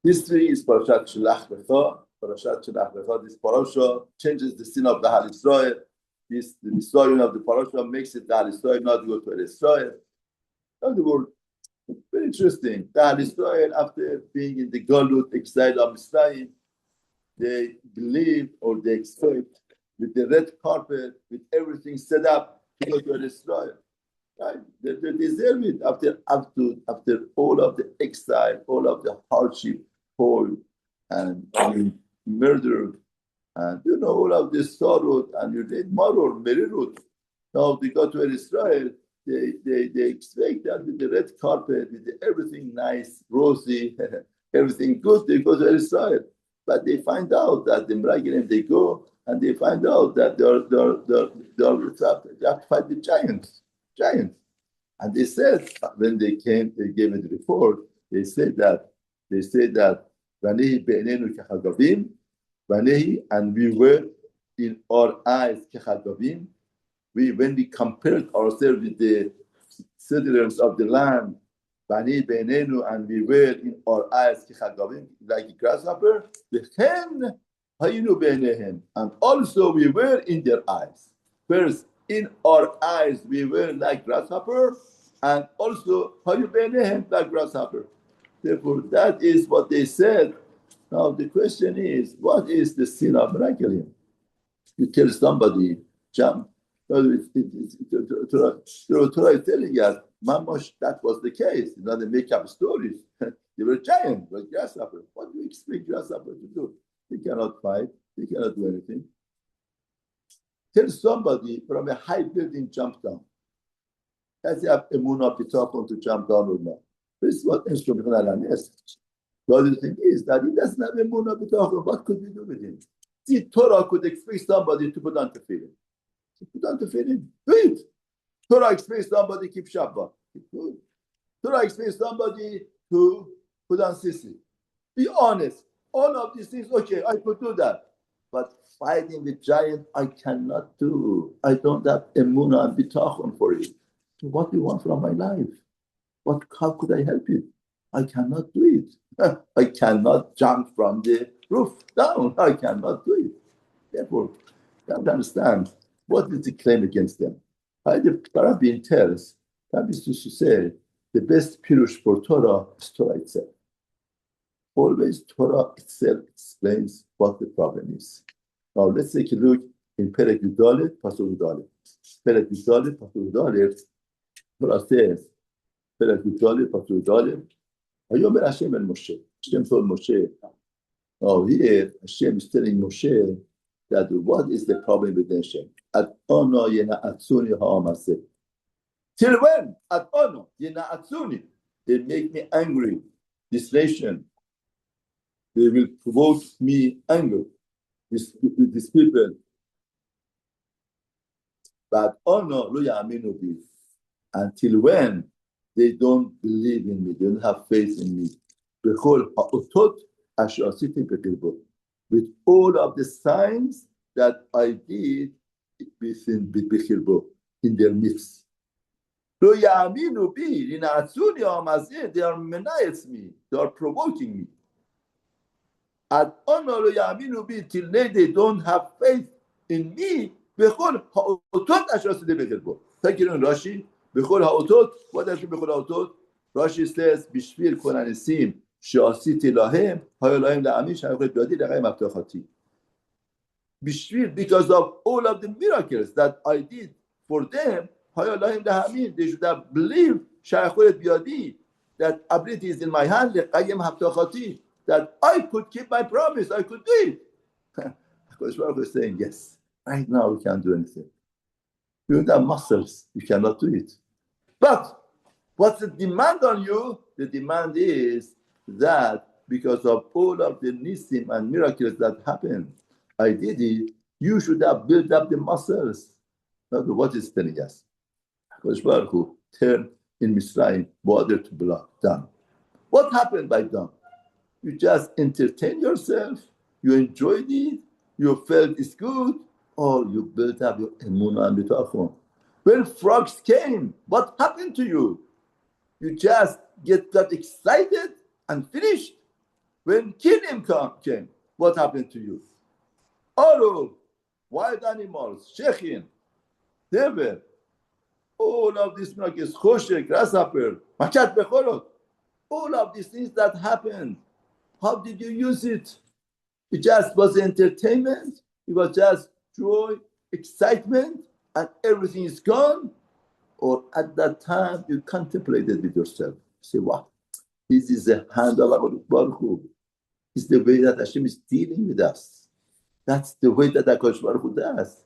History is Parashat Shelach Lecha. Parashat Shelach Lecha. This parasha changes the scene of the Hal Israel. The historian of the parasha makes it the Hal Israel not go to eretz Israel. In other words, very interesting. The Hal Israel, after being in the Galut, exile of Mitzrayim, they believe or they expect with the red carpet, with everything set up to go to eretz Israel. Right? They deserve it after all of the exile, all of the hardship, toil, and murder, and all of this sorrow, and you read Maror, Merirut. Now they go to Israel, they expect that with the red carpet, with everything nice, rosy, everything good, they go to Israel. But they find out that the Meragilim, they go, and they find out that they have to fight the giants. And they said, when they came, they gave it a report, they said that Vanehi be'enenu kechagavim, Vanehi, and we were in our eyes kechagavim. When we compared ourselves with the settlers of the land, Vanehi be'enenu, and we were in our eyes kechagavim, like a grasshopper, v'chen hayinu be'enehem, and also we were in their eyes. First, in our eyes, we were like grasshopper, and also hayinu be'enehem, like grasshopper. Therefore, that is what they said. Now, the question is, what is the sin of Meragilim? You tell somebody, jump. Torah is telling us, Mamash, that was the case. They make up stories. They were giants, like grasshoppers. What do you expect grasshoppers to do? They cannot fight. They cannot do anything. Tell somebody from a high building, jump down. Does he have emunah bitachon to jump down or not? This is what instrumental is. The other thing is that he doesn't have emunah bitachon. What could we do with him? See, Torah could expect somebody to put on tefillin. Put on tefillin. Do it. Torah expects somebody to keep Shabbat. Good. Torah expects somebody to put on sisi. Be honest. All of these things, okay, I could do that. But fighting with giant, I cannot do. I don't have emunah and bitachon for it. So what do you want from my life? How could I help you? I cannot do it. I cannot jump from the roof down. I cannot do it. Therefore, you have to understand what is the claim against them. The Parabin tells, that is to say, the best pirush for Torah is Torah itself. Always Torah itself explains what the problem is. Now let's take a look in Perek Yudalet, Pasuk Yudalet. Perek Yudalet, Pasuk Yudalet, Torah says, Perek Yudalet, Pasuk Yudalet, Hayomer Hashem el Moshe. Hashem told Moshe. Now here, Hashem is telling Moshe that what is the problem with Hashem? At ono yena'atzuni ha'amaseh. Till when? At ono yena'atzuni. They make me angry. This nation. They will provoke me anger. These people. But ono lo ya'aminu bi. Until when they don't believe in me, they don't have faith in me. Bechol ha'otot asher asiti b'kirbo. With all of the signs that I did in their midst. They are menayes me, they are provoking me. Till now they don't have faith in me. Take it on Rashi. What does Bechol ha'otot? Rashi says, Bishvil konanisim she'asiti lahem, hayolaim la'amin sha'yochet biadi l'chaim abtachati. Bishvil, because of all of the miracles that I did for them, hayolaim la'amin, they should have believed sha'yochet biadi, that ability is in my hand, l'chaim abtachati, that I could keep my promise, I could do it. Because Baruch is saying, yes, right now we can't do anything. You don't have muscles, you cannot do it. But what's the demand on you? The demand is that because of all of the nisim and miracles that happened, I did it, you should have built up the muscles. Now, what is telling us? Because Baruch Hu turned in Mitzrayim water to blood, done. What happened by done? You just entertain yourself, you enjoyed it, you felt it's good, or you built up your emunah and bitachon. When frogs came, what happened to you? You just got excited and finished. When killing came, what happened to you? All wild animals, shechin, they were. All of these monkeys, khoshek, grasshopper, machat bechorot, all of these things that happened, how did you use it? It just was entertainment, it was just joy, excitement, and everything is gone? Or at that time you contemplated with yourself, say, wow, this is the hand of our Baruch Hu. It's the way that Hashem is dealing with us. That's the way that HaKadosh Baruch Hu does.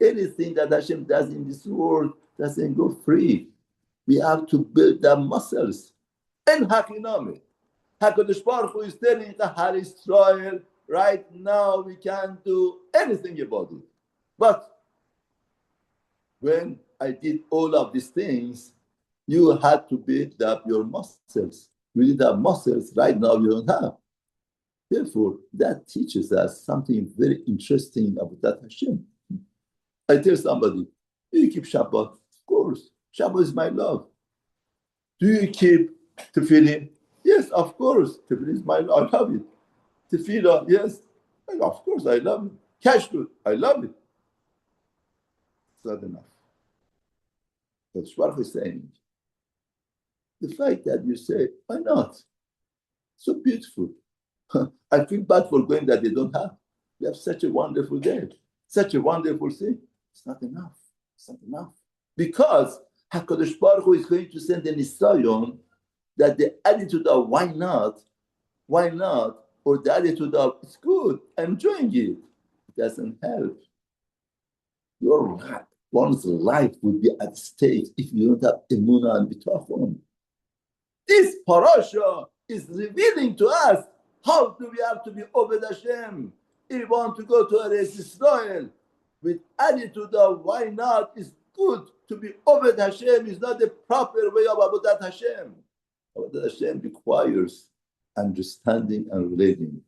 Anything that Hashem does in this world doesn't go free. We have to build the muscles. And Hakinami. HaKadosh Baruch Hu is telling the Har Israel, right now we can't do anything about it. But when I did all of these things, you had to build up your muscles. You didn't have muscles, right now you don't have. Therefore, that teaches us something very interesting about that Hashem. I tell somebody, do you keep Shabbat? Of course. Shabbat is my love. Do you keep tefillin? Yes, of course. Tefillin is my love. I love it. Tefillah, yes. Of course, I love it. Kashrut, I love it. It's not enough. But Shvarch is saying, the fact that you say, why not? So beautiful. I feel bad for going that they don't have. We have such a wonderful day, such a wonderful thing. It's not enough. It's not enough. Because HaKadosh Baruch Hu is going to send an Nisayon that the attitude of why not, or the attitude of it's good, I'm enjoying it, doesn't help. One's life will be at stake if you don't have emunah and bitachon. This parasha is revealing to us how do we have to be Obed Hashem. If we want to go to eretz Israel with attitude of why not, is good to be Obed Hashem, is not the proper way of Avodat Hashem. Avodat Hashem requires understanding and relating,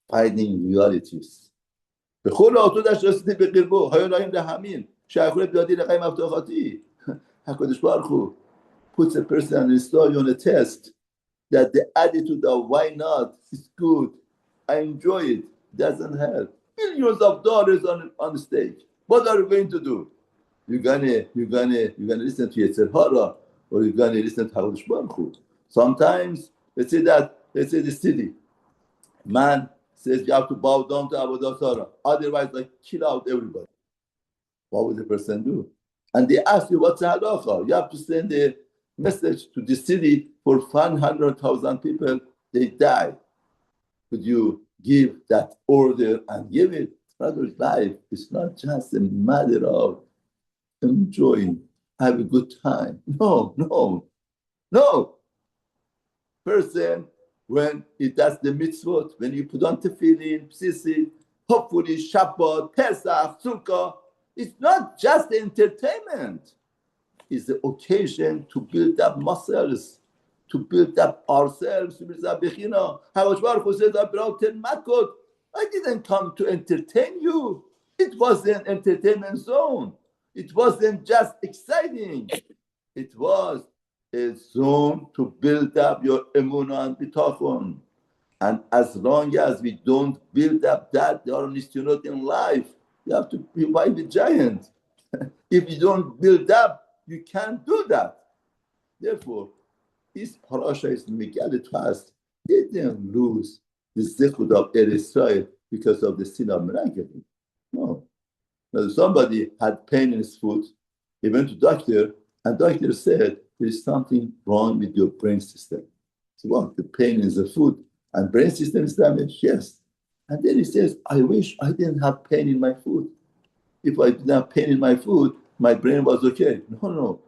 finding realities. HaKadosh Baruch Hu puts a person on a test that the attitude of why not is good, I enjoy it, doesn't help. Millions of dollars on the stake. What are you going to do? You're gonna listen to Yetzer Hara, or you're gonna listen to HaKadosh Baruch Hu. Sometimes, let's say the city, man says you have to bow down to Avodah Zarah, otherwise like kill out everybody. What would the person do? And they ask you, what's the halacha? You have to send a message to the city for 100,000 people, they die. Could you give that order and give it? Brother's life is not just a matter of enjoying, have a good time. No. Person, when he does the mitzvot, when you put on tefillin, psisi, hopefully Shabbat, Pesach, Sukkah, it's not just entertainment. It's the occasion to build up muscles, to build up ourselves, to build up Bechina. HaKadosh Baruch Hu says, I brought 10 Makot. I didn't come to entertain you. It was an entertainment zone. It wasn't just exciting. It was a zone to build up your emunah and bitachon. And as long as we don't build up that, there are nisyanot in life. You have to revive the giant. If you don't build up, you can't do that. Therefore, this parasha is Megillah to us. They didn't lose the zechut of Eretz Israel because of the sin of Meraglim. No. Now, somebody had pain in his foot. He went to doctor, and doctor said, there is something wrong with your brain system. So what? The pain is the foot, and brain system is damaged? Yes. And then he says, I wish I didn't have pain in my foot. If I didn't have pain in my foot, my brain was okay. No.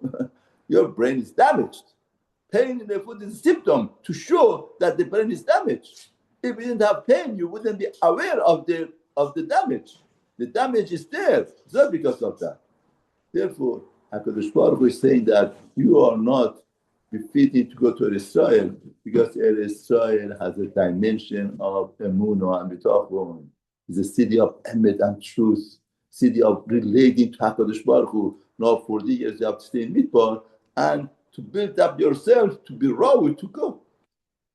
Your brain is damaged. Pain in the foot is a symptom to show that the brain is damaged. If you didn't have pain, you wouldn't be aware of the damage. The damage is there, it's not because of that. Therefore, HaKadosh Baruch Hu is saying that you are not befitting to go to Israel because Israel has a dimension of emunah and bitachon. It's a city of emet and truth, city of relating to HaKadosh Baruch Hu. Now 40 years you have to stay in Midbar and to build up yourself to be raw to go.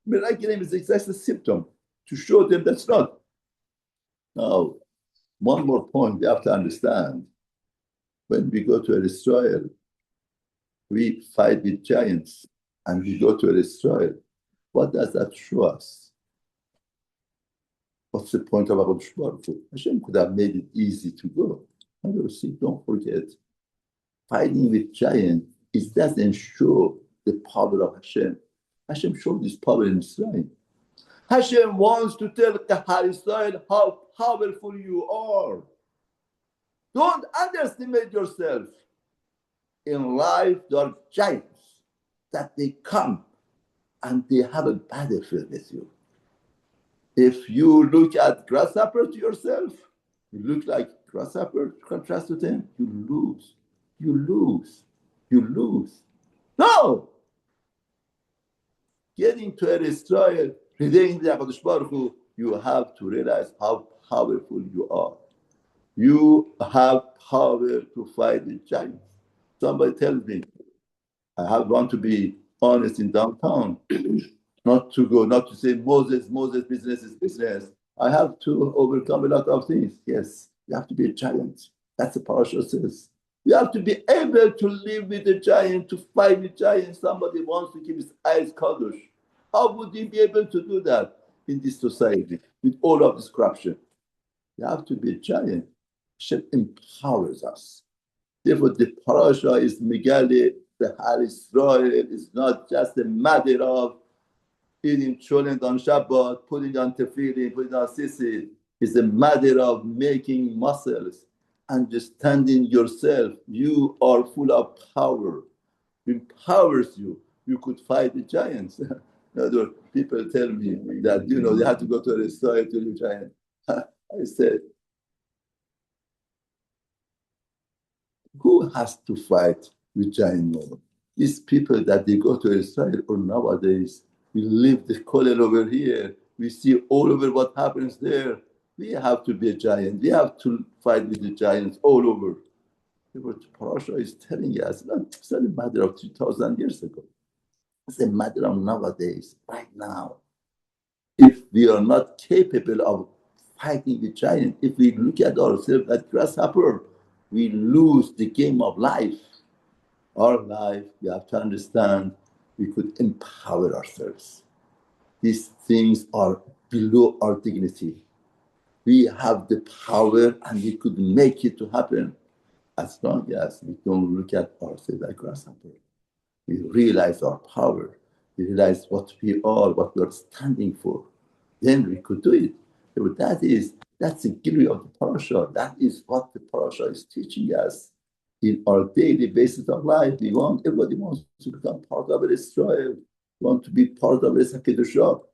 Miraculum is exactly a symptom to show them that's not. Now, one more point we have to understand. When we go to Israel, we fight with giants, and we go to Israel. What does that show us? What's the point of Avodah Baruch? Hashem could have made it easy to go. Don't forget, fighting with giants, it doesn't show the power of Hashem. Hashem showed this power in Israel. Hashem wants to tell Israel how powerful you are. Don't underestimate yourself. In life, there are giants that they come and they have a battlefield with you. If you look at grasshopper to yourself, you look like grasshopper, contrast to them, you lose. You lose. You lose. No! Getting to Israel, reading the Yachad Kollel, you have to realize how powerful you are. You have power to fight the giants. Somebody tells me, I want to be honest in downtown, not to say Moses, business is business. I have to overcome a lot of things. Yes, you have to be a giant. That's what parasha says. You have to be able to live with a giant, to fight with giants. Somebody wants to keep his eyes kadosh. How would he be able to do that in this society with all of this corruption? You have to be a giant. Hashem empowers us. Therefore, the parasha is Megali, the Har Israel is not just a matter of eating cholent on Shabbat, putting on tefillin, putting on sissi. It's a matter of making muscles, understanding yourself. You are full of power. It empowers you. You could fight the giants. In other words, people tell me that, they have to go to a restaurant to do giant. I said, who has to fight with giant moment? These people that they go to Israel or nowadays, we live the Kollel over here. We see all over what happens there. We have to be a giant. We have to fight with the giants all over. What Parasha is telling us, it's not a matter of 2,000 years ago. It's a matter of nowadays, right now. If we are not capable of fighting the giant, if we look at ourselves as grasshopper, we lose the game of life. Our life, we have to understand, we could empower ourselves. These things are below our dignity. We have the power and we could make it to happen as long as we don't look at ourselves like grasshopper. We realize our power. We realize what we are, what we are standing for. Then we could do it. So that's the glory of the parasha. That is what the parasha is teaching us. In our daily basis of life, everybody wants to become part of Israel, want to be part of Israel.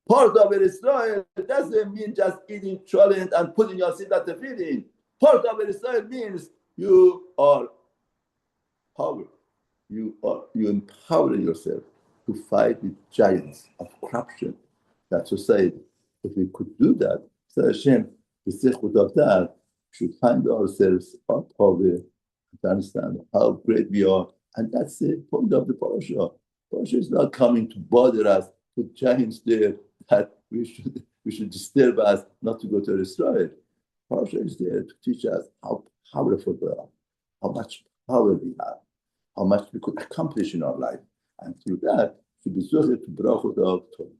Part of Israel doesn't mean just eating cholent and putting your seat at the feeding. Part of Israel means you are power. You empower yourself to fight with giants of corruption, that society. If we could do that, so Hashem, the sechut of that, should find ourselves our power, to understand how great we are. And that's the point of the parasha. Parasha is not coming to bother us, put giants there that we should disturb us not to go to Israel. Parasha is there to teach us how powerful we are, how much power we have, how much we could accomplish in our life. And through that, to be zochet to brachot of Torah.